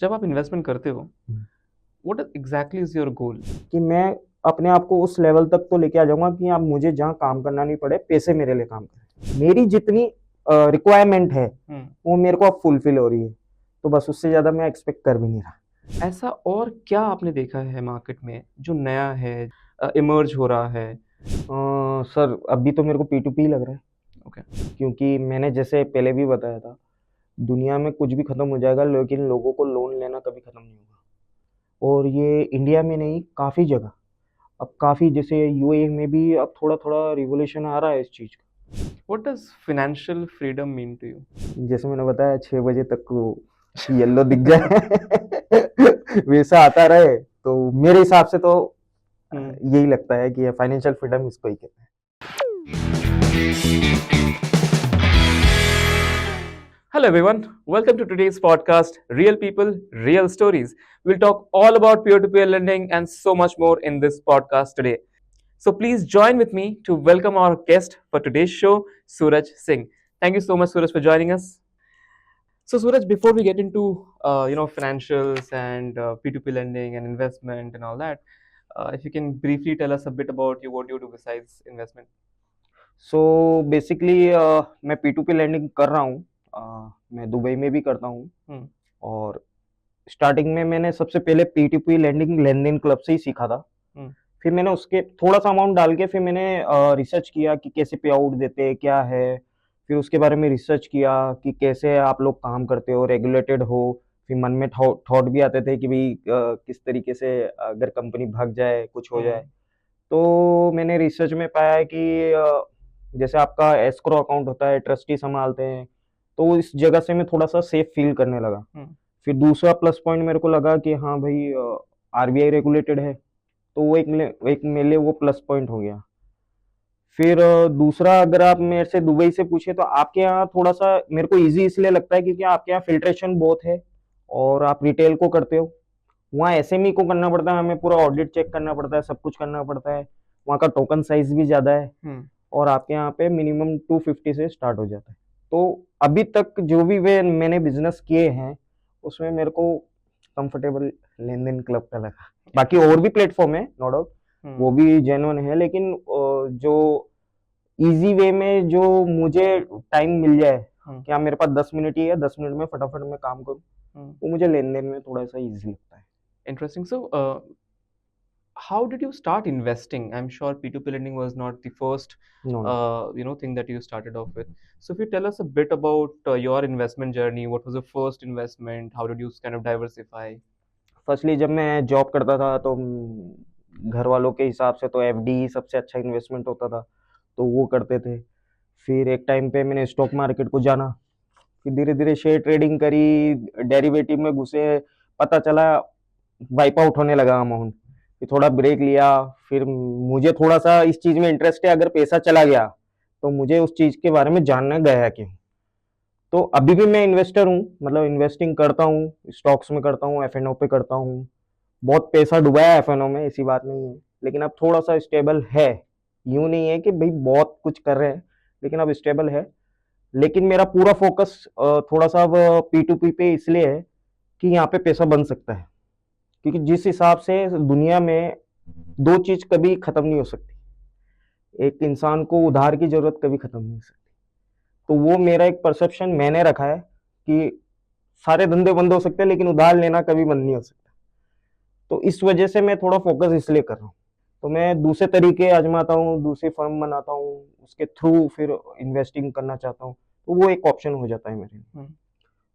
जब आप इन्वेस्टमेंट करते हो, hmm. What exactly is your goal? कि मैं अपने आप को उस लेवल तक तो लेके आ जाऊंगा कि अब मुझे जहाँ काम करना नहीं पड़े, पैसे मेरे लिए काम करें। मेरी जितनी रिक्वायरमेंट है वो मेरे को अब फुलफिल हो रही है, तो बस उससे ज्यादा मैं एक्सपेक्ट कर भी नहीं रहा। ऐसा और क्या आपने देखा है मार्केट में जो नया है, इमर्ज हो रहा है? सर अभी तो मेरे को P2P लग रहा है, ओके। क्योंकि मैंने जैसे पहले भी बताया था, दुनिया में कुछ भी खत्म हो जाएगा लेकिन लोगों को लोन लेना कभी खत्म नहीं होगा। और ये इंडिया में नहीं, काफ़ी जगह, अब काफ़ी जैसे यूएई में भी अब थोड़ा थोड़ा रिवोल्यूशन आ रहा है इस चीज़ का। What does financial freedom mean to you? जैसे मैंने बताया 6 बजे तक को येलो दिख जाए वैसा आता रहे, तो मेरे हिसाब से तो यही लगता है कि फाइनेंशियल फ्रीडम इसको ही कहते हैं। Hello, everyone. Welcome to today's podcast, Real People, Real Stories. We'll talk all about peer to peer lending and so much more in this podcast today. So, please join with me to welcome our guest for today's show, Suraj Singh. Thank you so much, Suraj, for joining us. So, Suraj, before we get into financials and P2P lending and investment and all that, if you can briefly tell us a bit about you, what do you do besides investment? So basically मैं P2P landing कर रहा हूँ। मैं Dubai में भी करता हूँ। हम्म। और स्टार्टिंग में मैंने सबसे पहले P2P लैंडिंग लेनदेन क्लब से ही सीखा था। हम्म। फिर मैंने उसके थोड़ा सा अमाउंट डाल के फिर मैंने रिसर्च किया कि कैसे पे आउट देते हैं, क्या है। फिर उसके बारे में रिसर्च किया कि कैसे आप लोग काम करते हो, रेगुलेटेड हो। फिर मन में थॉट भी आते थे कि भाई किस तरीके से अगर कंपनी भाग जाए, कुछ हो जाए। तो मैंने रिसर्च में पाया है कि जैसे आपका एस्क्रो अकाउंट होता है, ट्रस्टी संभालते हैं, तो इस जगह से मैं थोड़ा सा सेफ फील करने लगा। फिर दूसरा प्लस पॉइंट मेरे को लगा कि हाँ भाई, आरबीआई रेगुलेटेड है, तो वो एक मेरे लिए वो प्लस पॉइंट हो गया। फिर दूसरा, अगर आप मेरे से दुबई से पूछे तो आपके यहाँ थोड़ा सा मेरे को इजी इसलिए लगता है क्योंकि आपके यहाँ फिल्ट्रेशन बहुत है और आप रिटेल को करते हो। वहाँ एसएमई को करना पड़ता है, हमें पूरा ऑडिट चेक करना पड़ता है, सब कुछ करना पड़ता है। वहाँ का टोकन साइज भी ज़्यादा है और आपके यहाँ पे मिनिमम 250 से स्टार्ट हो जाता है। तो अभी तक जो भी वे मैंने बिजनेस किए हैं उसमें मेरे को कंफर्टेबल लेन देन क्लब का लगा। बाकी और भी प्लेटफॉर्म है, नो डाउट, वो भी जेन्युइन है, लेकिन जो इजी वे में जो मुझे टाइम मिल जाए, क्या मेरे पास 10 मिनट ही है, 10 मिनट में फटाफट मैं काम करूँ, वो मुझे लेन देन में थोड़ा सा इजी लगता है। Interesting. So, how did you start investing? I'm sure P2P lending was not the first, no no thing that you started off with. So, if you tell us a bit about your investment journey, what was your first investment? How did you kind of diversify? Firstly जब मैं job करता था तो घर वालों के हिसाब से तो एफडी सबसे अच्छा इन्वेस्टमेंट होता था, तो वो करते थे। फिर एक टाइम पे मैंने स्टॉक मार्केट को जाना, फिर धीरे धीरे शेयर ट्रेडिंग करी, डेरिवेटिव में घुसे, पता चला वाइप आउट होने लगा अमाउंट। फिर थोड़ा ब्रेक लिया। फिर मुझे थोड़ा सा इस चीज में इंटरेस्ट है, अगर पैसा चला गया तो मुझे उस चीज के बारे में जानना गया क्यों। तो अभी भी मैं इन्वेस्टर हूँ, मतलब इन्वेस्टिंग करता हूँ, स्टॉक्स में करता हूँ, एफएनओ पे करता हूँ। बहुत पैसा डुबाया है एफएनओ में, ऐसी बात नहीं है, लेकिन अब थोड़ा सा स्टेबल है। यूं नहीं है कि भाई बहुत कुछ कर रहे हैं, लेकिन अब स्टेबल है। लेकिन मेरा पूरा फोकस थोड़ा सा अब P2P पे इसलिए है कि यहाँ पे पैसा बन सकता है, क्योंकि जिस हिसाब से दुनिया में दो चीज कभी खत्म नहीं हो सकती, एक इंसान को उधार की जरूरत कभी खत्म नहीं हो सकती। तो वो मेरा एक परसेप्शन मैंने रखा है कि सारे धंधे बंद हो सकते हैं लेकिन उधार लेना कभी बंद नहीं हो सकता। तो इस वजह से मैं थोड़ा फोकस इसलिए कर रहा हूँ। तो मैं दूसरे तरीके आजमाता हूँ, दूसरी फर्म बनाता हूँ, उसके थ्रू फिर इन्वेस्टिंग करना चाहता हूँ, तो वो एक ऑप्शन हो जाता है मेरे लिए।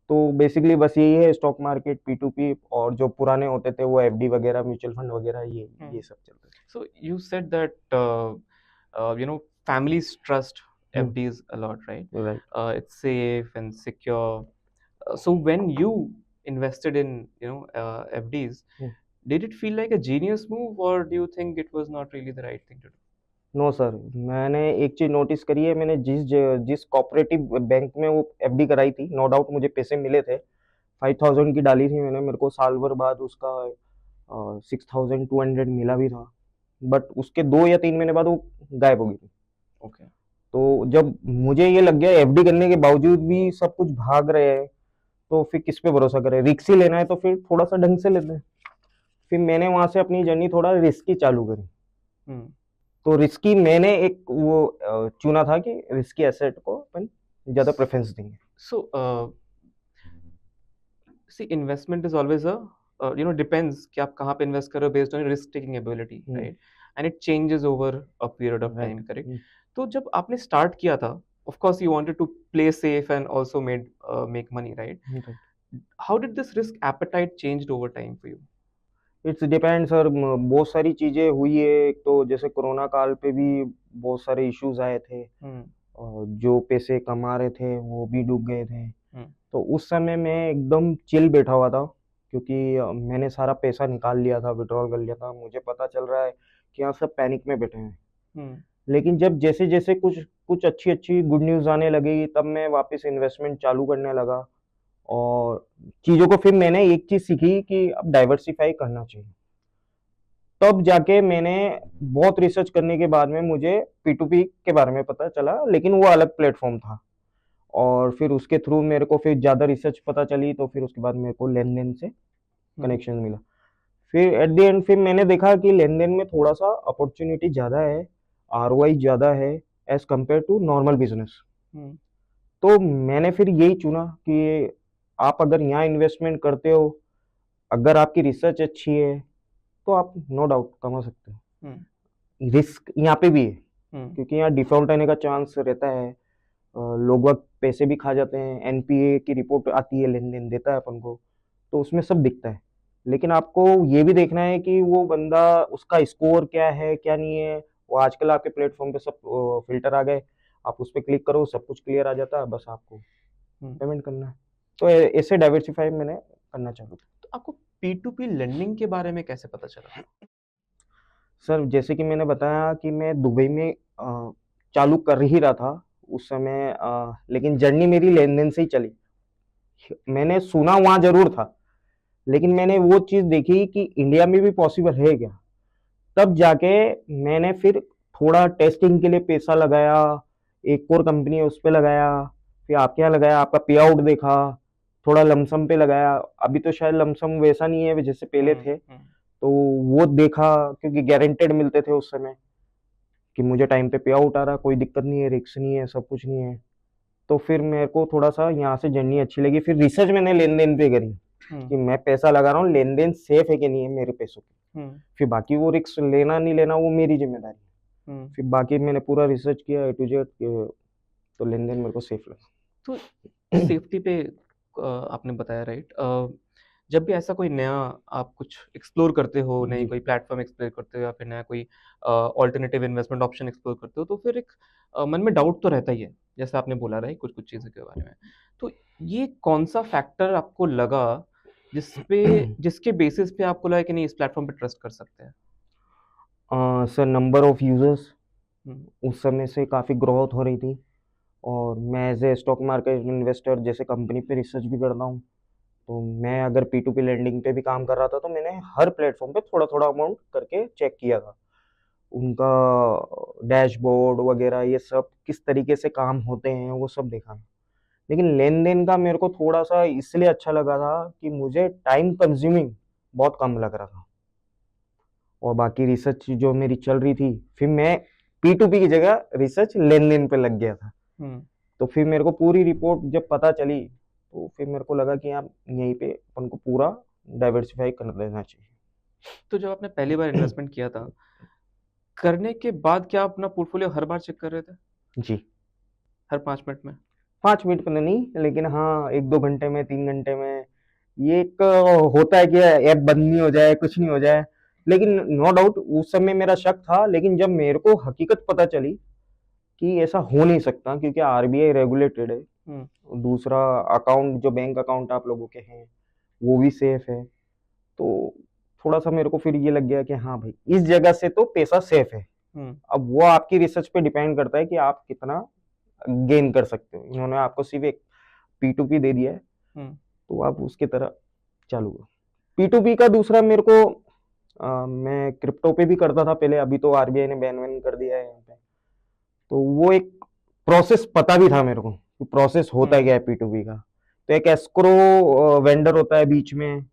तो बेसिकली बस यही है, स्टॉक मार्केट, P2P, और जो पुराने होते थे वो एफडी वगैरह, म्यूचुअल फंड वगैरह, ये सब चलते थे। So, you said that, families trust FDs a lot, right? Right. It's safe and secure. So, when you invested in, FDs, did it feel like a genius move, or do you think it was not really the right thing to do? No sir, मैंने एक चीज notice करी है, मैंने जिस cooperative bank में वो FD कराई थी, नो डाउट मुझे पैसे मिले थे। 5000 की डाली थी मैंने, मेरे को साल भर बाद उसका 6200 मिला भी था। बट उसके 2 या 3 महीने बाद वो गायब हो गई थी। Okay. तो जब मुझे ये लग गया एफडी करने के बावजूद भी सब कुछ भाग रहे हैं, तो फिर किस पे भरोसा करें, रिस्क ही लेना है तो फिर थोड़ा सा ढंग से लेते हैं। फिर मैंने वहां से अपनी जर्नी थोड़ा रिस्की चालू करी। हम्म। तो रिस्की मैंने एक वो चुना था कि रिस्की एसेट को अपन ज्यादा प्रेफरेंस देंगे। So, see, investment is always a depends कि आप कहाँ पे invest कर रहे हो based on your risk taking ability, hmm, right? And it changes over a period of right. time, correct? तो जब आपने start किया था, of course you wanted to play safe and also make money, right? How did this risk appetite changed over time for you? It's depend sir, बहुत सारी चीजें हुई है। एक तो जैसे कोरोना काल पे भी बहुत सारे इश्यूज आए थे, हम्म। और जो पैसे कमा रहे थे वो भी डूब गए थे। हम्म। तो उस समय मैं एकदम चिल बैठा हुआ था, क्योंकि मैंने सारा पैसा निकाल लिया था, विड्रॉल कर लिया था। मुझे पता चल रहा है कि यहाँ सब पैनिक में बैठे हैं। हम्म। लेकिन जब जैसे जैसे कुछ कुछ अच्छी अच्छी गुड न्यूज़ आने लगी, तब मैं वापस इन्वेस्टमेंट चालू करने लगा। और चीज़ों को फिर मैंने एक चीज़ सीखी कि अब डाइवर्सिफाई करना चाहिए। तब जाके मैंने बहुत रिसर्च करने के बाद में मुझे P2P के बारे में पता चला, लेकिन वो अलग प्लेटफॉर्म था। और फिर उसके थ्रू मेरे को फिर ज़्यादा रिसर्च पता चली, तो फिर उसके बाद मेरे को लेन देन से कनेक्शन मिला। फिर एट द एंड फिर मैंने देखा कि लेन देन में थोड़ा सा अपॉर्चुनिटी ज़्यादा है, ROI ज़्यादा है as compared to normal business. Hmm. तो मैंने फिर यही चुना कि आप अगर यहाँ इन्वेस्टमेंट करते हो, अगर आपकी रिसर्च अच्छी है, तो आप नो डाउट कमा सकते हो। रिस्क यहाँ पे भी है, क्योंकि यहाँ डिफॉल्ट आने का चांस रहता है। लोग वक्त पैसे भी खा जाते हैं। NPA की रिपोर्ट आती है, लेन देन देता है अपन को, तो उसमें सब दिखता है। लेकिन आपको ये भी देखना है कि वो बंदा, उसका स्कोर क्या है क्या नहीं है। वो आजकल आपके प्लेटफॉर्म पे सब फिल्टर आ गए, आप उस पर क्लिक करो, सब कुछ क्लियर आ जाता है, बस आपको पेमेंट करना है। तो ऐसे डाइवर्सिफाई मैंने करना चालू किया। तो आपको P2P लेंडिंग के बारे में कैसे पता चला? सर जैसे कि मैंने बताया कि मैं दुबई में चालू कर ही रहा था उस समय, लेकिन जर्नी मेरी लेन देन से ही चली। मैंने सुना वहां जरूर था, लेकिन मैंने वो चीज देखी कि इंडिया में भी पॉसिबल है क्या। तब जाके मैंने फिर थोड़ा टेस्टिंग के लिए पैसा लगाया, एक और कंपनी है उस पर लगाया, फिर आपके यहाँ लगाया, आपका पे आउट देखा, थोड़ा लमसम पे लगाया। अभी तो शायद लमसम वैसा नहीं है जैसे पहले थे, तो वो देखा, क्योंकि गारंटेड मिलते थे उस समय कि मुझे टाइम पे पे आउट आ रहा, कोई दिक्कत नहीं है, रिस्क नहीं है, सब कुछ नहीं है। तो फिर मेरे को थोड़ा सा यहाँ से जर्नी अच्छी लगी। फिर रिसर्च मैंने लेन देन पे करी कि मैं पैसा लगा रहा हूँ, लेन देन सेफ है कि नहीं है मेरे पैसों की। फिर बाकी वो रिस्क लेना नहीं लेना वो मेरी जिम्मेदारी है। फिर बाकी मैंने पूरा रिसर्च किया A to Z, तो लेन देन मेरे को सेफ लगा। तो सेफ्टी पे आपने बताया, राइट? जब भी ऐसा कोई नया आप कुछ एक्सप्लोर करते हो, नई जी। कोई प्लेटफॉर्म एक्सप्लोर करते हो, या फिर नया कोई ऑल्टरनेटिव इन्वेस्टमेंट ऑप्शन एक्सप्लोर करते हो, तो फिर एक मन में डाउट तो रहता ही है, जैसे आपने बोला, राइट, कुछ कुछ चीज़ों के बारे में। तो ये कौन सा फैक्टर आपको लगा जिसके बेसिस पे आपको लगा कि नहीं, इस प्लेटफॉर्म पे ट्रस्ट कर सकते हैं? सर नंबर ऑफ यूजर्स उस समय से काफ़ी ग्रोथ हो रही थी, और मैं as a stock market investor जैसे कंपनी पे रिसर्च भी करता हूँ। तो मैं अगर P2P लेंडिंग पे भी काम कर रहा था, तो मैंने हर प्लेटफॉर्म पे थोड़ा थोड़ा अमाउंट करके चेक किया था, उनका डैशबोर्ड वगैरह ये सब किस तरीके से काम होते हैं वो सब देखा। लेकिन लेन देन का मेरे को थोड़ा सा इसलिए अच्छा लगा था कि मुझे टाइम कंज्यूमिंग बहुत कम लग रहा था, और बाकी रिसर्च जो मेरी चल रही थी, फिर मैं P2P की जगह रिसर्च लेन देन पे लग गया था। तो फिर मेरे को पूरी रिपोर्ट जब पता चली, तो फिर मेरे को लगा कि आप यहीं पे अपन को पूरा डाइवर्सिफाई कर देना चाहिए। तो जब आपने पहली बार इन्वेस्टमेंट किया था, करने के बाद क्या आप अपना पोर्टफोलियो हर बार चेक कर रहे थे, जी। हर 5 मिनट में? 5 मिनट में नहीं, लेकिन हाँ 1-2 घंटे में, 3 घंटे में। ये एक होता है कि ऐप बंद नहीं हो जाए, कुछ नहीं हो जाए। लेकिन नो डाउट उस समय मेरा शक था, लेकिन जब मेरे को हकीकत पता चली कि ऐसा हो नहीं सकता, क्योंकि RBI रेगुलेटेड है, दूसरा अकाउंट जो बैंक अकाउंट आप लोगों के हैं वो भी सेफ है, तो थोड़ा सा मेरे को फिर ये लग गया कि हाँ भाई इस जगह से तो पैसा सेफ है। अब वो आपकी रिसर्च पे डिपेंड करता है कि आप कितना गेन कर सकते हो। इन्होंने आपको सिर्फ एक P2P दे दिया है, तो आप उसकी तरह चालू करो। P2P का दूसरा मेरे को मैं क्रिप्टो पे भी करता था पहले, अभी तो RBI ने बैन वैन कर दिया है यहाँ पे। तो वो एक प्रोसेस पता भी था मेरे को कि प्रोसेस होता है क्या है P2P का, तो एक एस्क्रो वेंडर होता है बीच में,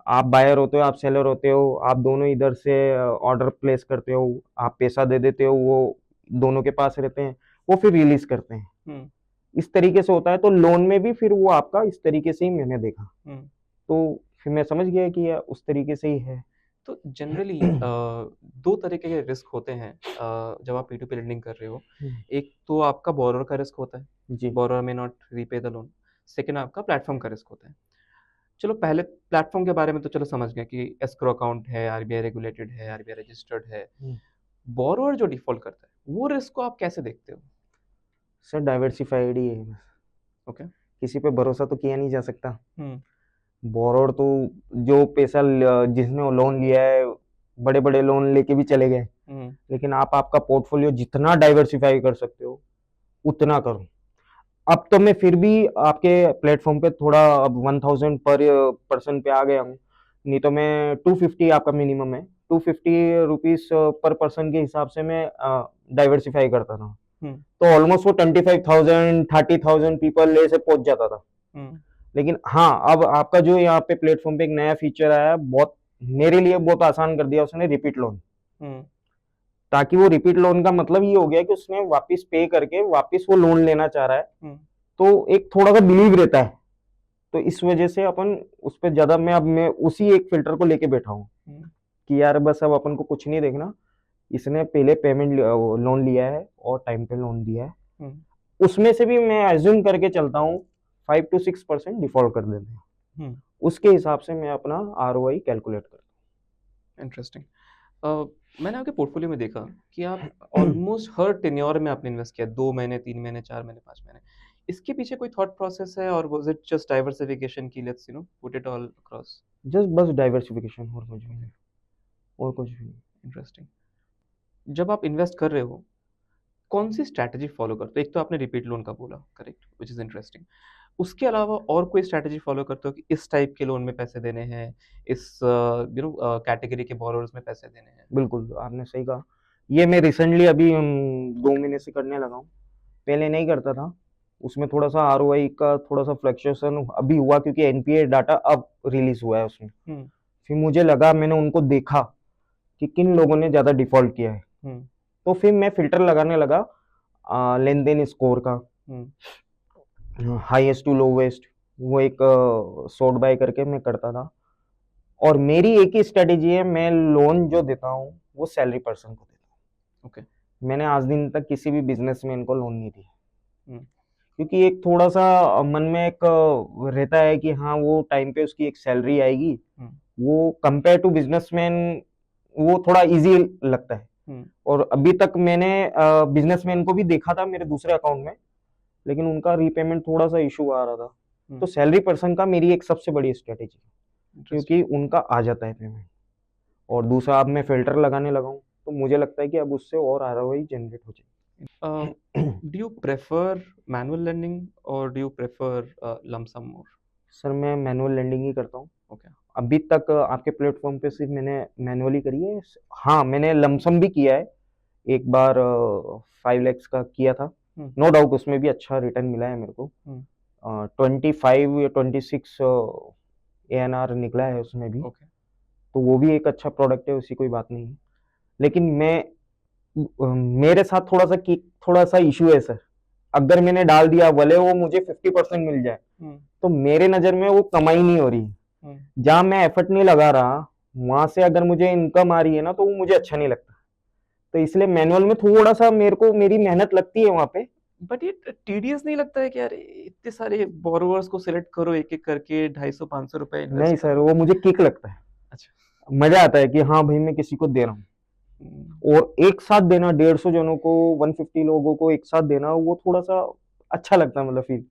आप बायर होते हो, आप सेलर होते हो, आप दोनों इधर से ऑर्डर प्लेस करते हो, आप पैसा दे देते हो, वो दोनों के पास रहते हैं, वो फिर रिलीज करते हैं। हम्म, इस तरीके से होता है, तो लोन में भी फिर वो आपका इस तरीके से ही मैंने देखा, हम्म। तो फिर मैं समझ गया कि ये उस तरीके से ही है। तो जनरली दो तरीके के रिस्क होते हैं जब आप P2P लेंडिंग कर रहे हो। एक तो आपका बोरोअर का रिस्क होता है, जी बोरोअर में not repay the loan. Second आपका प्लेटफॉर्म का रिस्क होता है। चलो पहले प्लेटफॉर्म के बारे में तो चलो समझ गए कि एस्क्रो अकाउंट है, आरबीआई रेगुलेटेड है, आरबीआई रजिस्टर्ड है। हम्म। बोरोअर जो डिफॉल्ट करता है वो रिस्क को आप कैसे देखते हो? सर डाइवर्सिफाइड ही है बस, ओके। किसी पे भरोसा तो किया नहीं जा सकता। हम्म, बोरोर तो जो पैसा जिसने लोन लिया है, बड़े बड़े लोन लेके भी चले गए, हम्म, लेकिन आप आपका पोर्टफोलियो जितना डाइवर्सिफाई कर सकते हो उतना करो। अब तो मैं फिर भी आपके प्लेटफॉर्म पे थोड़ा अब 1000 पर पर्सन पे आ गया हूँ, नहीं तो मैं 250 आपका मिनिमम है, 250 रुपीज पर पर्सन के हिसाब से मैं डाइवर्सिफाई करता था। हम्म, तो ऑलमोस्ट वो 25,000 30,000 पीपल ऐसे पहुंच जाता था। हम्म, लेकिन हाँ, अब आपका जो यहाँ पे प्लेटफॉर्म पे एक नया फीचर आया है, बहुत मेरे लिए बहुत आसान कर दिया उसने, रिपीट लोन। हम्म, ताकि वो रिपीट लोन का मतलब ये हो गया कि उसने वापस पे करके वापस वो लोन लेना चाह रहा है, हम्म, तो एक थोड़ा सा बिलीव रहता है। तो इस वजह से अपन उस पर ज्यादा मैं उसी एक फिल्टर को लेके बैठा हूँ हम्म, कि यार बस अब अपन को कुछ नहीं देखना, इसने पहले पेमेंट लोन लिया है और टाइम पे लोन दिया है, हम्म, उसमें से भी मैं एज्यूम करके चलता हूँ 5 to 6% डिफॉल्ट कर देते हैं, हम्म। उसके हिसाब से मैं अपना ROI कैलकुलेट करता इंटरेस्टिंग। मैंने आपके पोर्टफोलियो में देखा कि आप ऑलमोस्ट हर टेन्योर में आपने इन्वेस्ट किया, 2 महीने, 3 महीने, 4 महीने, 5 महीने। इसके पीछे कोई थॉट प्रोसेस है और वाज इट जस्ट डाइवर्सिफिकेशन की let's put it all across? हूँ। जस्ट बस डाइवर्सिफिकेशन, और कुछ भी नहीं, और कुछ भी नहीं। इंटरेस्टिंग। जब आप इन्वेस्ट कर रहे हो कौन सी स्ट्रैटेजी फॉलो करते हो? एक तो आपने रिपीट लोन का बोला, करेक्ट, विच इज़ इंटरेस्टिंग। उसके अलावा और कोई स्ट्रैटेजी फॉलो करते हो कि इस टाइप के लोन में पैसे देने हैं, इस कैटेगरी के बोरोवर्स में पैसे देने हैं? बिल्कुल आपने सही कहा, ये मैं रिसेंटली अभी 2 महीने से करने लगा हूँ, पहले नहीं करता था। उसमें थोड़ा सा ROI का थोड़ा सा फ्लक्चुएशन अभी हुआ, क्योंकि NPA डाटा अब रिलीज हुआ है उसमें। हम्म, फिर मुझे लगा, मैंने उनको देखा कि किन लोगों ने ज्यादा डिफॉल्ट किया है, हम्म, तो फिर मैं फिल्टर लगाने लगा लेन देन स्कोर का, हम्म, हाईएस्ट टू लोवेस्ट, वो एक सॉर्ट बाय करके मैं करता था। और मेरी एक ही स्ट्रेटेजी है, मैं लोन जो देता हूँ वो सैलरी पर्सन को देता ओके, हूँ। मैंने आज दिन तक किसी भी बिजनेसमैन को लोन नहीं दिया, हम्म, क्योंकि एक थोड़ा सा मन में एक रहता है कि हाँ वो टाइम पे उसकी एक सैलरी आएगी, हम्म, वो कंपेयर टू बिजनेसमैन वो थोड़ा इजी लगता है। हम्म, और अभी तक मैंने बिजनेसमैन को भी देखा था मेरे दूसरे अकाउंट में, लेकिन उनका रीपेमेंट थोड़ा सा इशू आ रहा था। तो सैलरी पर्सन का मेरी एक सबसे बड़ी स्ट्रेटेजी, इंटरेस्टिंग। क्योंकि उनका आ जाता है पेमेंट। और दूसरा, अब मैं फिल्टर लगाने लगा हूँ, तो मुझे लगता है कि अब उससे और ROI जनरेट हो जाएगी। Do you prefer manual learning और do you prefer lumpsum more? Sir मैं मैनुअल लैंडिंग ही करता हूँ। ओके। अभी तक आपके प्लेटफॉर्म पे सिर्फ मैंने मैनुअली करी है। हाँ, मैंने लमसम भी किया है, एक बार 5 lakhs का किया था। हम्म, नो डाउट उसमें भी अच्छा रिटर्न मिला है मेरे को। हम्म, 25 या 26 ANR निकला है उसमें भी, ओके, तो वो भी एक अच्छा प्रोडक्ट है, उसकी कोई बात नहीं है। लेकिन मेरे साथ थोड़ा सा इशू है सर। अगर मैंने डाल दिया, भले वो मुझे 50% मिल जाए, हम्म, तो मेरे नज़र में वो कमाई नहीं हो रही। हम्म, जहाँ मैं एफर्ट नहीं लगा रहा, वहां से अगर मुझे इनकम आ रही है ना, तो वो मुझे अच्छा नहीं लगता। तो इसलिए मैनुअल में थोड़ा सा मेरे को मेरी मेहनत लगती है वहां पे। बट ये टीडियस नहीं लगता है कि यार इतने सारे बोरोवर्स को सिलेक्ट करो एक एक करके, 250-500 रुपए नहीं इन्वेस्ट सर, करो? वो मुझे किक लगता है, अच्छा। मजा आता है कि हाँ भाई मैं किसी को दे रहा हूँ। हम्म, और एक साथ देना 150 जनों को, 150 लोगों को एक साथ देना, वो थोड़ा सा अच्छा लगता है, मतलब फील।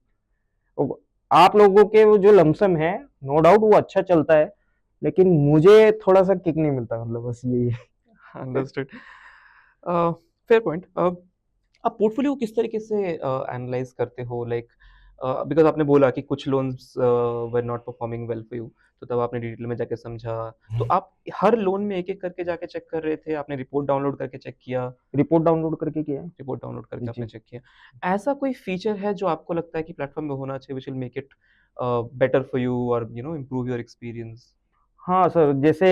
आप लोगों के वो जो लमसम है, नो डाउट वो अच्छा चलता है, लेकिन मुझे थोड़ा सा किक नहीं मिलता, मतलब बस यही है। अंडरस्टूड। Fair point. आप पोर्टफोलियो को किस तरीके से एनालाइज करते हो? लाइक बिकॉज आपने बोला कि कुछ loans were not performing well for you, तो तब आपने डिटेल में जाके समझा। तो आप हर लोन में एक एक करके जाके चेक कर रहे थे? आपने रिपोर्ट डाउनलोड करके चेक किया? रिपोर्ट डाउनलोड करके किया है। रिपोर्ट डाउनलोड करके आपने जी। चेक किया। ऐसा कोई फीचर है जो आपको लगता है कि प्लेटफॉर्म में होना चाहिए which will make it better for you or improve your experience? हाँ सर, जैसे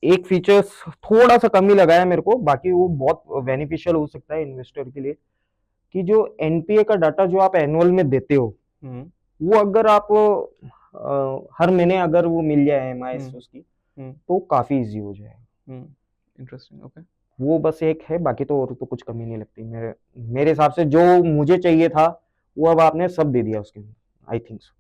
एक फीचर्स थोड़ा सा कम ही लगा है मेरे को, बाकी वो बहुत बेनिफिशियल हो सकता है इन्वेस्टर के लिए, कि जो एनपीए का डाटा जो आप एनुअल में देते हो, हम्म वो अगर आप हर महीने अगर वो मिल जाए एमआईएस हम्म उसकी, हम्म तो काफी इजी हो जाएगा। इंटरेस्टिंग। ओके। वो बस एक है, बाकी तो और तो कुछ कमी नहीं लगती मेरे मेरे हिसाब से। जो मुझे चाहिए था वो अब आपने सब दे दिया उसके अंदर, आई थिंक सो।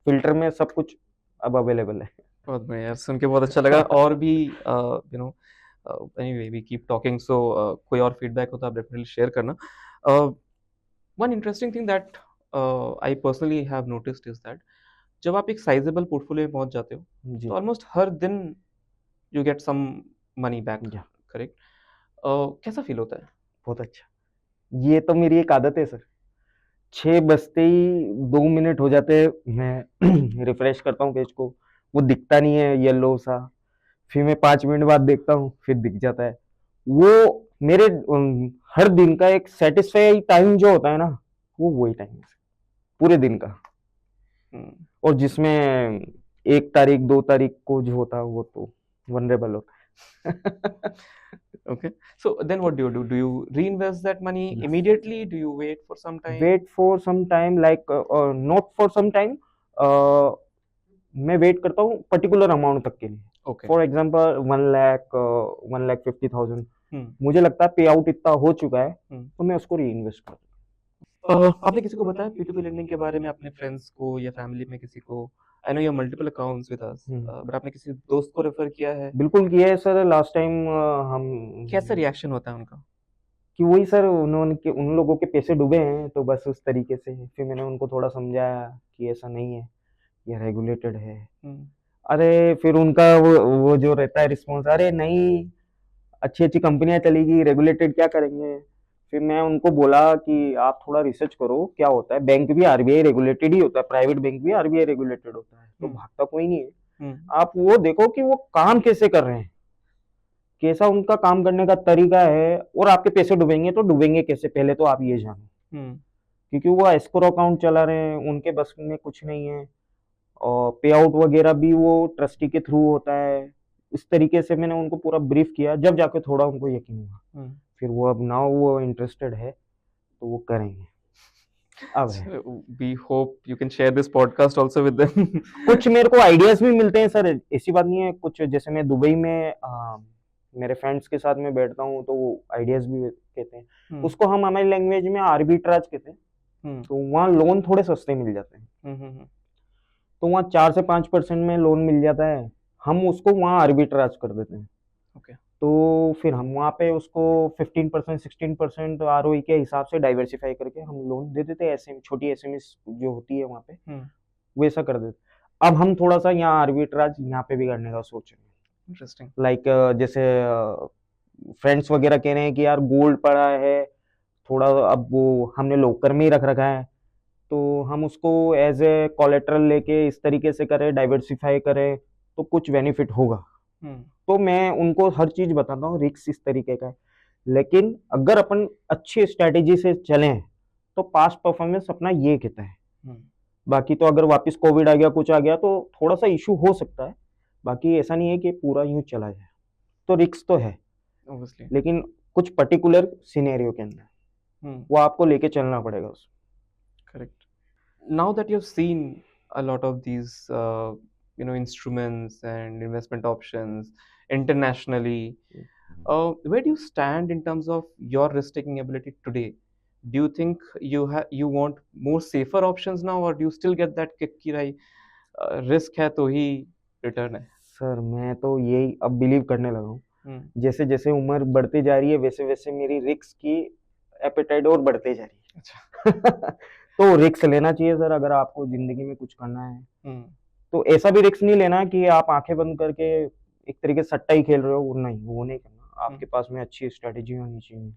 फिल्टर में सब कुछ अब अवेलेबल है। बहुत बढ़िया यार, सुन के बहुत अच्छा लगा। और भी no anyway we keep talking, so कोई और फीडबैक हो तो आप डेफिनेटली शेयर करना। One interesting thing that I personally have noticed is that जब आप एक साइजेबल पोर्टफोलियो में पहुंच जाते हो जी। तो ऑलमोस्ट हर दिन you get some money back, या करेक्ट? कैसा फील होता है? बहुत अच्छा। ये तो मेरी एक आदत है सर। 6 बजते ही 2 मिनट हो जाते हैं, मैं रिफ्रेश करता हूँ पेज को, वो दिखता नहीं है येलो सा, फिर मैं 5 मिनट बाद देखता हूँ, फिर दिख जाता है। वो मेरे हर दिन का एक सेटिस्फाई टाइम जो होता है ना, वो वही टाइम है पूरे दिन का। Hmm. और जिसमें 1 तारीख 2 तारीख को जो होता है वो तो वनरेबल होता है। Okay. So then what do you do? Do you reinvest that money immediately? Do you wait for some time? Wait for some time, like not for some time, मैं वेट करता हूँ पर्टिकुलर अमाउंट तक के लिए। Okay. For example 1 lakh, 1,50,000 Hmm. मुझे लगता है पे आउट इतना हो चुका है, Hmm. तो मैं उसको री इन्वेस्ट करता आपने किसी को बताया P2P लेंडिंग के बारे में, अपने फ्रेंड्स को या फैमिली में किसी को? I know you have multiple accounts with us, हूँ। बट आपने किसी दोस्त को रेफर किया है? बिल्कुल किया है सर, लास्ट टाइम हम कैसा रिएक्शन होता है उनका? कि वही सर, उन्होंने के उन लोगों के पैसे डूबे हैं, तो बस उस तरीके से फिर मैंने उनको थोड़ा समझाया कि ऐसा नहीं है, ये रेगुलेटेड है। हम्म अरे फिर उनका वो जो रहता है रिस्पॉन्स, अरे नहीं, अच्छी अच्छी कंपनियां चलेगी, रेगुलेटेड क्या करेंगे। फिर मैं उनको बोला कि आप थोड़ा रिसर्च करो क्या होता है, बैंक भी आरबीआई रेगुलेटेड ही होता है, प्राइवेट बैंक भी आरबीआई रेगुलेटेड होता है, तो हम्म भागता कोई नहीं है। हम्म आप वो देखो कि वो काम कैसे कर रहे हैं, कैसा उनका काम करने का तरीका है, और आपके पैसे डूबेंगे तो डूबेंगे कैसे, पहले तो आप ये जानो। हम्म क्योंकि वो एस्क्रो अकाउंट चला रहे हैं, उनके बस में कुछ नहीं है, और पे आउट वगैरह भी वो ट्रस्टी के थ्रू होता है। इस तरीके से मैंने उनको पूरा ब्रीफ किया, जब जाके थोड़ा उनको यकीन हुआ। हम्म फिर वो अब नाउ वो इंटरेस्टेड है, तो वो करेंगे, अब है। So we hope you can share this podcast also with them. कुछ मेरे को आइडियाज भी मिलते हैं सर, ऐसी बात नहीं है। कुछ जैसे मैं दुबई में मेरे फ्रेंड्स के साथ में बैठता हूँ, तो वो आइडियाज भी कहते हैं, उसको हम हमारी लैंग्वेज में आर्बिट्राज कहते हैं। तो वहाँ लोन थोड़े सस्ते मिल जाते हैं, तो वहाँ 4 से 5% में लोन मिल जाता है, हम उसको वहाँ आर्बिट्राज कर देते हैं। Okay. तो फिर हम वहाँ पे उसको 15% 16% आरओई के हिसाब से डाइवर्सिफाई करके हम लोन दे देते हैं। ऐसे छोटी एसएमएस जो होती है वहाँ पे, वैसा कर देते। अब हम थोड़ा सा यहाँ आर्बिट्राज यहाँ पे भी करने का सोच रहे हैं। इंटरेस्टिंग। लाइक जैसे फ्रेंड्स वगैरह कह रहे हैं कि यार गोल्ड पड़ा है थोड़ा, अब वो हमने लॉकर में ही रख रखा है, तो हम उसको एज ए कोलेट्रल लेके इस तरीके से करें, डाइवर्सिफाई करें, तो कुछ बेनिफिट होगा। तो मैं उनको हर चीज बताता हूँ, रिस्क इस तरीके का है, लेकिन अगर अपन अच्छी स्ट्रेटेजी से चलें तो पास्ट परफॉर्मेंस अपना ये कहता है। बाकी तो अगर वापस कोविड आ गया, कुछ आ गया, तो थोड़ा सा इशू हो सकता है, बाकी ऐसा नहीं है कि पूरा यूं चला जाए। तो रिस्क तो है Obviously. लेकिन कुछ पर्टिकुलर सिनेरियो के अंदर वो आपको लेके चलना पड़ेगा उसमें। Correct. Now that you've seen a lot of these, instruments and investment options internationally, where do you stand in terms of your risk-taking ability today? Do you think you want more safer options now, or do you still get that kick कि भाई risk है तो ही return है? Sir मैं तो यही अब believe करने लगा हूँ, हम्म जैसे जैसे उम्र बढ़ती जा रही है वैसे वैसे मेरी रिस्क की एपेटाइट और बढ़ते जा रही अच्छा। है। तो रिस्क लेना चाहिए सर, अगर आपको जिंदगी में कुछ करना है, हम्म तो ऐसा भी रिस्क नहीं लेना कि आप आंखें बंद करके एक तरीके से सट्टा ही खेल रहे हो, वो नहीं, वो नहीं करना। आपके पास में अच्छी स्ट्रेटेजी होनी चाहिए,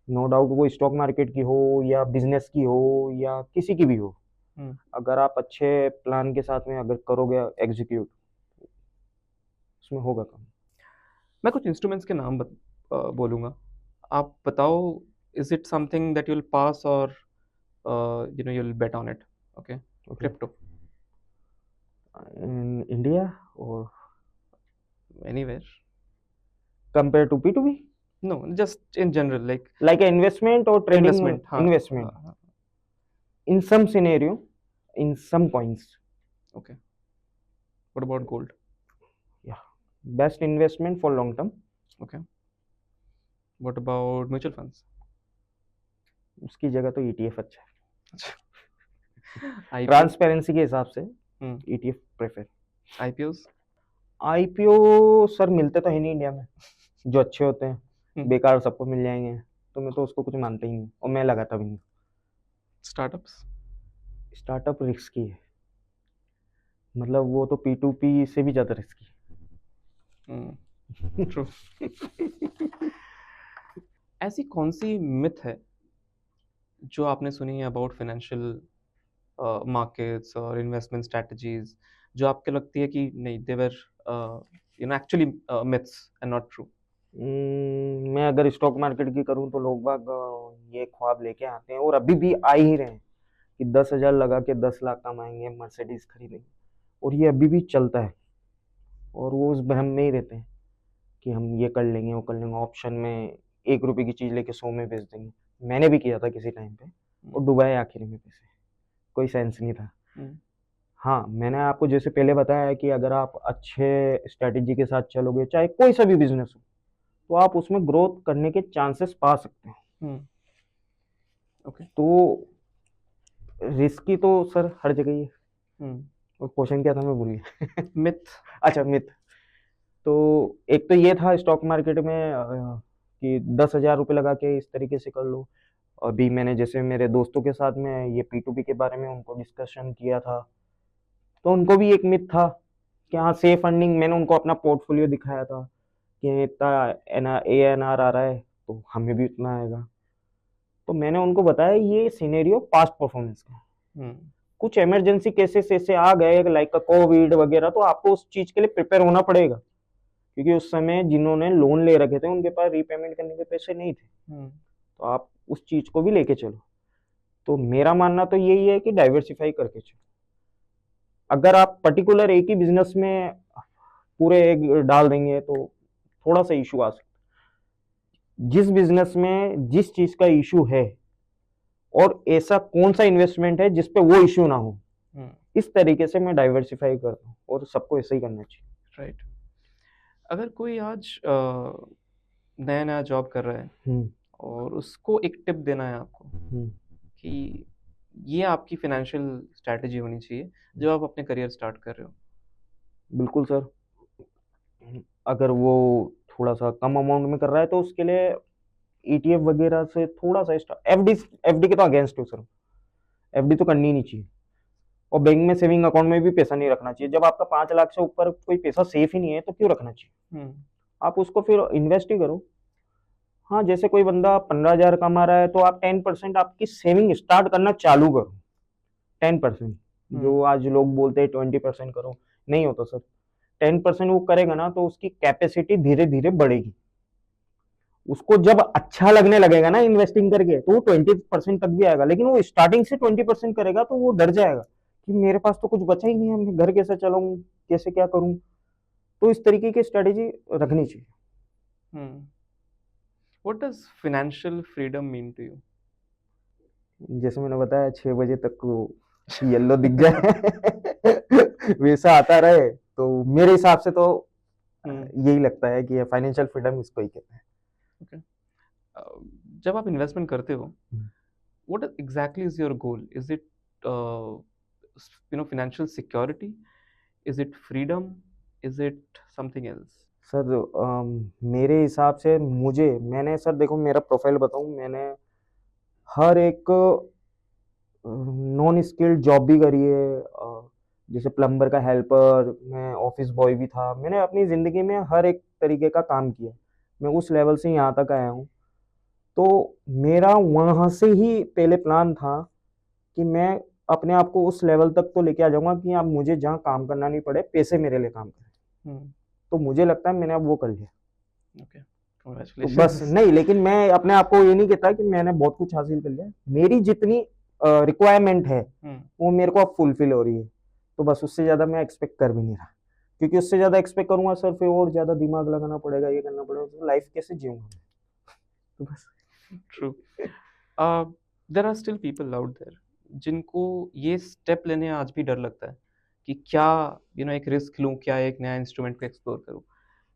नो डाउट, वो स्टॉक मार्केट की हो या बिजनेस की हो या किसी की भी हो। अगर आप अच्छे प्लान के साथ में अगर करोगे एग्जीक्यूट, उसमें होगा काम। मैं कुछ इंस्ट्रूमेंट्स के नाम बोलूँगा, आप बताओ, is it something that you'll pass और you'll bet on it? Okay. Okay. Crypto. in India or Anywhere? compared to P2P? No, just in general, like Like an investment or trading investment. हाँ, investment. हाँ, In some scenario, in some coins. okay. What about gold? Yeah. Best investment for long term. Okay. What about mutual funds? उसकी जगह तो ETF अच्छा है. IPO? Transparency के हिसाब से हम्म, ETF prefer. IPOs? IPO sir मिलते तो है नहीं इंडिया में, जो अच्छे होते हैं हम्म, बेकार सबको मिल जाएंगे, तो मैं तो उसको कुछ मानता ही नहीं और मैं लगाता भी नहीं. startups? स्टार्टअप रिस्की है, मतलब वो तो P2P से भी ज़्यादा रिस्की हम्म, है. true. ऐसी कौन सी मिथ है जो आपने सुनी है अबाउट फाइनेंशियल मार्केट्स और इन्वेस्टमेंट स्ट्रेटजीज, जो आपको लगती है कि नहीं, they are actually myths and not true? मैं अगर स्टॉक मार्केट की करूं तो लोग बाग ये ख्वाब लेके आते हैं और अभी भी आ ही रहे हैं कि 10,000 लगा के 10 लाख कमाएंगे, मर्सिडीज खरीदेंगे, और ये अभी भी चलता है और वो उस भ्रम में ही रहते हैं कि हम ये कर लेंगे वो कर लेंगे, ऑप्शन में 1 रुपए की चीज़ लेके 100 में बेच देंगे. मैंने भी किया था किसी टाइम पे और डुबाए आखिर में पैसे, कोई सेंस नहीं था. हाँ, मैंने आपको जैसे पहले बताया है कि अगर आप अच्छे स्ट्रेटेजी के साथ चलोगे, चाहे कोई सा भी बिजनेस हो, तो आप उसमें ग्रोथ करने के चांसेस पा सकते हैं. ओके. तो रिस्की तो सर हर जगह ही है. और क्वेश्चन क्या था मैं भूल गया. मिथ? अच्छा, मिथ. तो एक तो ये था स्टॉक मार्केट में कि 10,000 रुपये लगा के इस तरीके से कर लो. अभी मैंने जैसे मेरे दोस्तों के साथ में ये P2P के बारे में उनको डिस्कशन किया था, तो उनको भी एक मिथ था कि हाँ सेफ अर्निंग. मैंने उनको अपना पोर्टफोलियो दिखाया था कि इतना ANR आ रहा है तो हमें भी उतना आएगा. तो मैंने उनको बताया ये सिनेरियो पास्ट परफॉर्मेंस का है. कुछ इमरजेंसी केसेस ऐसे आ गए लाइक कोविड वगैरह, तो आपको उस चीज के लिए प्रिपेयर होना पड़ेगा, क्योंकि उस समय जिन्होंने लोन ले रखे थे उनके पास रीपेमेंट करने के पैसे नहीं थे. तो आप उस चीज को भी लेके चलो. तो मेरा मानना तो यही है कि डाइवर्सिफाई करके चलो. अगर आप पर्टिकुलर एक ही बिजनेस में पूरे एग डाल देंगे तो थोड़ा सा इशू आ सकता है. जिस बिजनेस में जिस चीज का इशू है और ऐसा कौन सा इन्वेस्टमेंट है जिसपे वो इशू ना हो, इस तरीके से मैं डाइवर्सिफाई करता हूँ और सबको ऐसे ही करना चाहिए. राइट. अगर कोई आज नया नया जॉब कर रहा है और उसको एक टिप देना है आपको कि ये आपकी फाइनेंशियल स्ट्रैटेजी होनी चाहिए जब आप अपने करियर स्टार्ट कर रहे हो. बिल्कुल सर. अगर वो थोड़ा सा कम अमाउंट में कर रहा है तो उसके लिए ETF वगैरह से थोड़ा सा FD के तो अगेंस्ट हूँ सर. FD तो करनी ही नहीं चाहिए. और बैंक में सेविंग अकाउंट में भी पैसा नहीं रखना चाहिए. जब आपका 5 लाख से ऊपर कोई पैसा सेफ ही नहीं है तो क्यों रखना चाहिए. आप उसको फिर इन्वेस्ट ही करो. हाँ, जैसे कोई बंदा 15,000 कमा रहा है तो आप 10% आपकी सेविंग स्टार्ट करना चालू करो. 10%, जो आज लोग बोलते हैं 20% करो, नहीं होता सर. 10% वो करेगा ना तो उसकी कैपेसिटी धीरे धीरे बढ़ेगी. उसको जब अच्छा लगने लगेगा ना इन्वेस्टिंग करके तो वो 20% तक भी आएगा. लेकिन वो स्टार्टिंग से 20% करेगा तो वो डर जाएगा कि मेरे पास तो कुछ बचा ही नहीं है, मैं घर कैसे चलाऊं, कैसे क्या करूं. तो इस तरीके की स्ट्रेटेजी रखनी चाहिए. What does financial freedom mean to you? जैसे मैंने बताया 6 बजे तक को येलो दिख जाए वैसा आता रहे, तो मेरे हिसाब से तो यही लगता है कि फाइनेंशियल फ्रीडम इसको ही कहते हैं. जब आप इन्वेस्टमेंट करते हो, what exactly is your goal? Is it financial security? Is it freedom? Is it something else? Sir मेरे हिसाब से मैंने सर देखो मेरा प्रोफाइल बताऊं, मैंने हर एक नॉन स्किल्ड जॉब भी करी है. जैसे प्लम्बर का हेल्पर, मैं ऑफिस बॉय भी था. मैंने अपनी ज़िंदगी में हर एक तरीके का काम किया. मैं उस लेवल से यहाँ तक आया हूँ. तो मेरा वहाँ से ही पहले प्लान था कि मैं अपने आप को उस लेवल तक तो लेके आ जाऊंगा कि अब मुझे जहाँ काम करना नहीं पड़े, पैसे मेरे लिए काम करें. तो मुझे लगता है मैंने अब वो कर लिया. तो बस नहीं, लेकिन मैं अपने आप को ये नहीं कहता कि मैंने बहुत कुछ हासिल कर लिया. मेरी जितनी रिक्वायरमेंट है वो मेरे को अब फुलफिल हो रही है. तो बस उससे ज़्यादा मैं एक्सपेक्ट कर भी नहीं रहा, क्योंकि उससे ज़्यादा एक्सपेक्ट करूँगा सर फिर और ज़्यादा दिमाग लगाना पड़ेगा, ये करना पड़ेगा, तो लाइफ कैसे जीऊँगा मैं? तो बस true. There are still people out there जिनको ये स्टेप लेने आज भी डर लगता है कि क्या एक रिस्क लूँ, क्या एक नया इंस्ट्रूमेंट को एक्सप्लोर करूँ।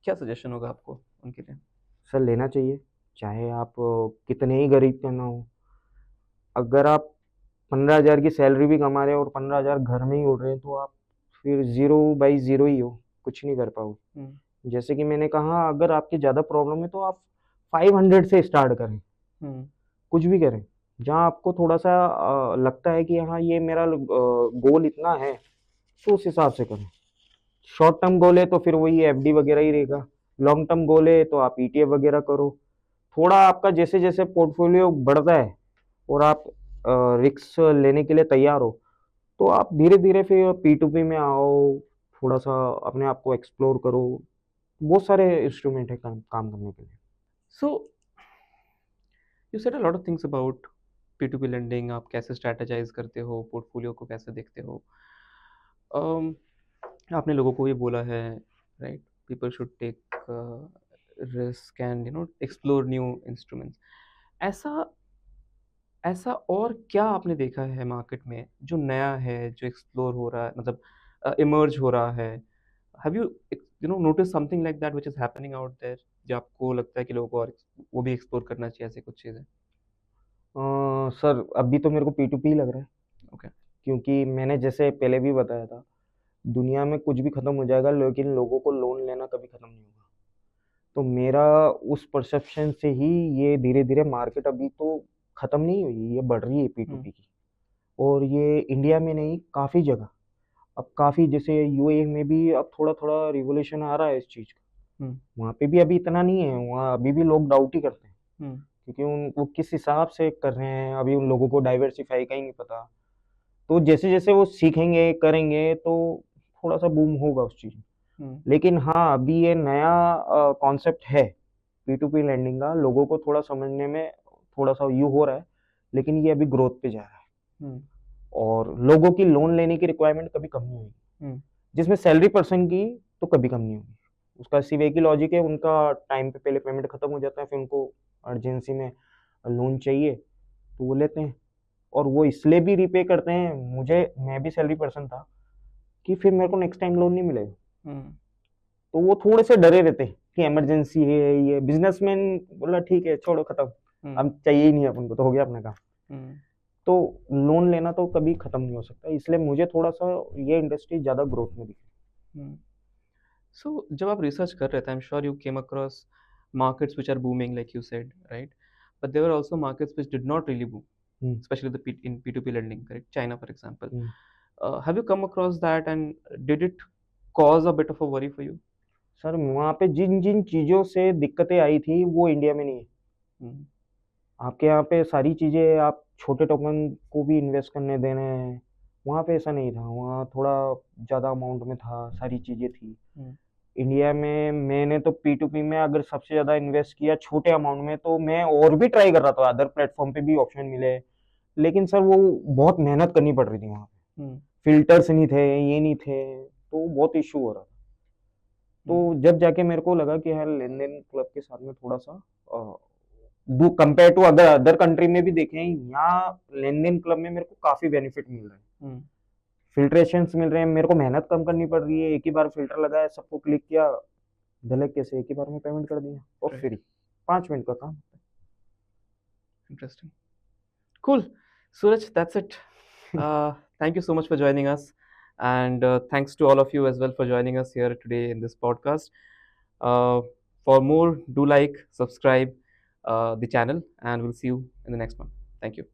क्या सजेशन होगा आपको उनके लिए? सर लेना चाहिए, चाहे आप कितने ही गरीब क्यों ना हो। अगर आप 15,000 की सैलरी भी कमा रहे हो और 15,000 घर में ही उड़ रहे हैं, तो आप फिर 0 बाई 0 ही हो, कुछ नहीं कर पाओगे। हुँ, जैसे कि मैंने कहा, अगर आपकी ज़्यादा प्रॉब्लम है तो आप 500 से स्टार्ट करें, हुँ, कुछ भी करें। जहाँ आपको थोड़ा-सा लगता है कि हाँ, ये मेरा गोल इतना है, तो उस हिसाब से करें। शॉर्ट टर्म गोल है तो फिर वही एफडी वगैरह ही रहेगा। लॉन्ग टर्म गोल है तो आप ईटीएफ वगैरह करो। थोड़ा आपका जैसे-जैसे पोर्टफोलियो बढ़ता है और आप रिस्क लेने के लिए तैयार हो, तो आप धीरे-धीरे फिर पी2पी में आओ, थोड़ा-सा अपने आप को एक्सप्लोर करो। बहुत सारे इंस्ट्रूमेंट हैं काम काम करने के लिए। So you said a lot of things about P2P lending. आप कैसे स्ट्रैटेजाइज़ करते हो, पोर्टफोलियो को कैसे देखते हो? अम, आपने लोगों को ये बोला है, right? People should take risk and explore new instruments. ऐसा ऐसा और क्या आपने देखा है मार्केट में जो नया है, जो एक्सप्लोर हो रहा है, मतलब इमर्ज हो रहा है? Have you notice something like that which is happening out there, जो आपको लगता है कि लोगों को और वो भी एक्सप्लोर करना चाहिए ऐसी कुछ चीज़ें? सर अभी तो मेरे को पी2पी लग रहा है, ओके। क्योंकि मैंने जैसे पहले भी बताया था, दुनिया में कुछ भी खत्म हो जाएगा लेकिन लोगों को लोन लेना कभी खत्म नहीं होगा। तो मेरा उस परसेप्शन से ही ये धीरे-धीरे मार्केट अभी तो खत्म नहीं हुई, ये बढ़ रही है हुँ, पी2पी की। और ये इंडिया में नहीं, काफ़ी जगह, अब काफ़ी जैसे यूएई में भी अब थोड़ा-थोड़ा रिवॉल्यूशन आ रहा है इस चीज़ का। हुँ, वहाँ पे भी अभी इतना नहीं है, वहाँ अभी भी लोग डाउट ही करते हैं, हुँ, क्योंकि उन वो किस हिसाब से कर रहे हैं, अभी उन लोगों को डाइवर्सिफ़ाई का ही नहीं पता। तो जैसे-जैसे वो सीखेंगे, करेंगे तो थोड़ा-सा बूम होगा उस चीज़ में। हुँ, लेकिन हाँ, अभी ये नया कॉन्सेप्ट है, पी2पी लैंडिंग का, लोगों को थोड़ा समझने में थोड़ा-सा ये हो रहा है, लेकिन ये अभी ग्रोथ पे जा रहा है हुँ, और लोगों की लोन लेने की रिक्वायरमेंट कभी कम नहीं होगी। हुँ, जिसमें सैलरी पर्सन की तो कभी कम नहीं होगी। उसका सिर्फ एक ही लॉजिक है, उनका टाइम पे पहले पेमेंट खत्म हो जाता है, फिर उनको अर्जेंसी में लोन चाहिए, तो वो लेते हैं और वो इसलिए भी रीपे करते हैं, मैं भी सैलरी पर्सन था, कि फिर मेरे को नेक्स्ट टाइम लोन नहीं मिलेगा। हुँ, तो वो थोड़े से डरे रहते हैं कि इमरजेंसी है, ये बिजनेसमैन बोला ठीक है छोड़ो खत्म, हुँ, अब चाहिए ही नहीं अपन को, तो हो गया अपना काम। हुँ, तो लोन लेना तो कभी खत्म नहीं हो सकता, इसलिए मुझे थोड़ा सा ये इंडस्ट्री ज़्यादा ग्रोथ में दिखी। हुँ। सो जब आप रिसर्च कर रहे थे, I am sure you came across markets which are booming like you said, right? But there are also markets which did not really boom, hmm, especially in P2P lending, correct? China, for example. Hmm. Have you come across that and did it cause a bit of a worry for you? Sir वहाँ पे जिन जिन चीज़ों से दिक्कतें आई थी वो India में नहीं है। Mm, आपके यहाँ पे सारी चीज़ें आप छोटे टोकन को भी इन्वेस्ट करने दे रहे हैं, वहाँ पे ऐसा नहीं था, वहाँ थोड़ा ज़्यादा अमाउंट में था, सारी चीज़ें थी। mm, इंडिया में मैंने तो पी2पी में अगर सबसे ज़्यादा इन्वेस्ट किया छोटे अमाउंट में, तो मैं और भी ट्राई कर रहा था, अदर प्लेटफॉर्म पे भी ऑप्शन मिले, लेकिन सर वो बहुत मेहनत करनी पड़ रही थी वहाँ पे। mm, फिल्टर्स नहीं थे, ये नहीं थे, तो बहुत इशू हो रहा था। तो mm, जब जाके मेरे को लगा कि यार लेन-देन क्लब के साथ में थोड़ा-सा do compare to other other country में भी देखें, यहाँ लेन-देन क्लब में मेरे को काफ़ी बेनिफिट मिल रहे हैं। mm, फ़िल्ट्रेशंस मिल रहे हैं, मेरे को मेहनत कम करनी पड़ रही है, एक ही बार फ़िल्टर लगाया, सबको क्लिक किया, धड़ल्ले से एक ही बार में पेमेंट कर दिया और right. फ्री, 5 मिनट का काम। Interesting. Cool. Suraj, that's it. Thank you so much for joining us. And thanks to all of you as well for joining us here today in this podcast. Uh, for more, do like, subscribe the channel, and we'll see you in the next one. Thank you.